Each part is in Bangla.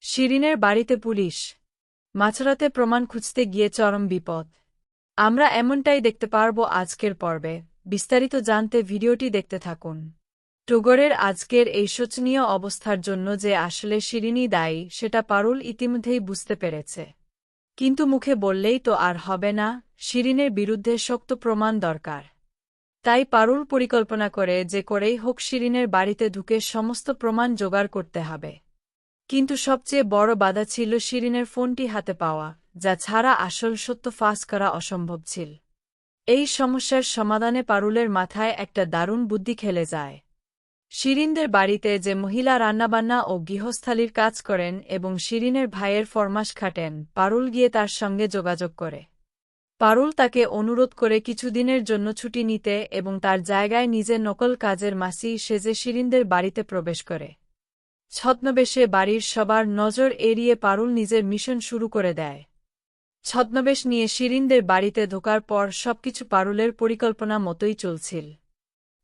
শিরিনের বাড়িতে পুলিশ। মাঝরাতে প্রমাণ খুঁজতে গিয়ে চরম বিপদ। আমরা এমনটাই দেখতে পারব আজকের পর্বে। বিস্তারিত জানতে ভিডিওটি দেখতে থাকুন। টগরের আজকের এই শোচনীয় অবস্থার জন্য যে আসলে শিরিনই দায়ী সেটা পারুল ইতিমধ্যেই বুঝতে পেরেছে। কিন্তু মুখে বললেই তো আর হবে না, শিরিনের বিরুদ্ধে শক্ত প্রমাণ দরকার। তাই পারুল পরিকল্পনা করে যে করেই হোক শিরিনের বাড়িতে ঢুকে সমস্ত প্রমাণ জোগাড় করতে হবে। কিন্তু সবচেয়ে বড় বাধা ছিল শিরিনের ফোনটি হাতে পাওয়া, যা ছাড়া আসল সত্য ফাঁস করা অসম্ভব ছিল। এই সমস্যার সমাধানে পারুলের মাথায় একটা দারুণ বুদ্ধি খেলে যায়। শিরিনদের বাড়িতে যে মহিলা রান্নাবান্না ও গৃহস্থালির কাজ করেন এবং শিরিনের ভাইয়ের ফরমাশ খাটেন, পারুল গিয়ে তার সঙ্গে যোগাযোগ করে। পারুল তাকে অনুরোধ করে কিছুদিনের জন্য ছুটি নিতে এবং তার জায়গায় নিজে নকল কাজের মাসি সেজে শিরিনদের বাড়িতে প্রবেশ করে। ছদ্মবেশে বাড়ির সবার নজর এড়িয়ে পারুল নিজের মিশন শুরু করে দেয়। ছদ্মবেশ নিয়ে শিরিনদের বাড়িতে ঢোকার পর সবকিছু পারুলের পরিকল্পনা মতোই চলছিল।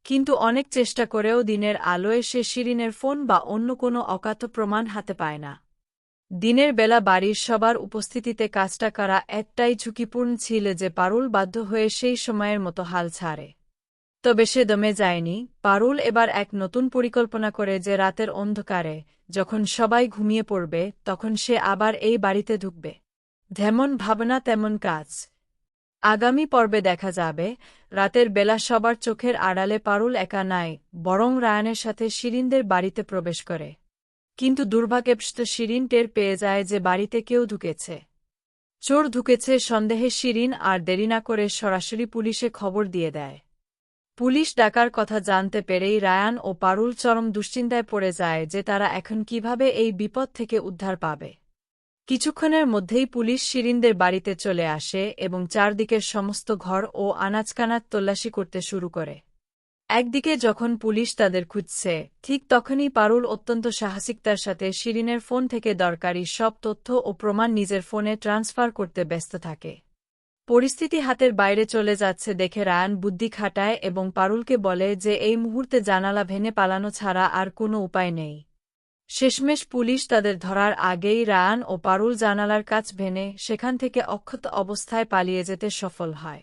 কিন্তু অনেক চেষ্টা করেও দিনের আলোয় সে শিরিনের ফোন বা অন্য কোনো অজ্ঞাত প্রমাণ হাতে পায় না। দিনের বেলা বাড়ির সবার উপস্থিতিতে কাজটা করা একটাই ঝুঁকিপূর্ণ ছিল যে পারুল বাধ্য হয়ে সেই সময়ের মতো হাল ছাড়ে। তবে সে দমে যায়নি। পারুল এবার এক নতুন পরিকল্পনা করে যে রাতের অন্ধকারে, যখন সবাই ঘুমিয়ে পড়বে, তখন সে আবার এই বাড়িতে ঢুকবে। যেমন ভাবনা তেমন কাজ। আগামী পর্বে দেখা যাবে, রাতের বেলা সবার চোখের আড়ালে পারুল একা নাই, বরং রায়ানের সাথে শিরিনদের বাড়িতে প্রবেশ করে। কিন্তু দুর্ভাগ্যবশত শিরিন টের পেয়ে যায় যে বাড়িতে কেউ ঢুকেছে। চোর ঢুকেছে সন্দেহে শিরিন আর দেরি না করে সরাসরি পুলিশে খবর দিয়ে দেয়। পুলিশ ডাকার কথা জানতে পেরেই রায়ান ও পারুল চরম দুশ্চিন্তায় পড়ে যায় যে তারা এখন কিভাবে এই বিপদ থেকে উদ্ধার পাবে। কিছুক্ষণের মধ্যেই পুলিশ শিরিনদের বাড়িতে চলে আসে এবং চারদিকের সমস্ত ঘর ও আনাচকানাচ তল্লাশি করতে শুরু করে। একদিকে যখন পুলিশ তাদের খুঁজছে, ঠিক তখনই পারুল অত্যন্ত সাহসিকতার সাথে শিরিনের ফোন থেকে দরকারি সব তথ্য ও প্রমাণ নিজের ফোনে ট্রান্সফার করতে ব্যস্ত থাকে। পরিস্থিতি হাতের বাইরে চলে যাচ্ছে দেখে রায়ান বুদ্ধি খাটায় এবং পারুলকে বলে যে এই মুহূর্তে জানালা ভেঙে পালানো ছাড়া আর কোনো উপায় নেই। শেষমেশ পুলিশ তাদের ধরার আগেই রায়ান ও পারুল জানালার কাছ ভেঙে সেখান থেকে অক্ষত অবস্থায় পালিয়ে যেতে সফল হয়।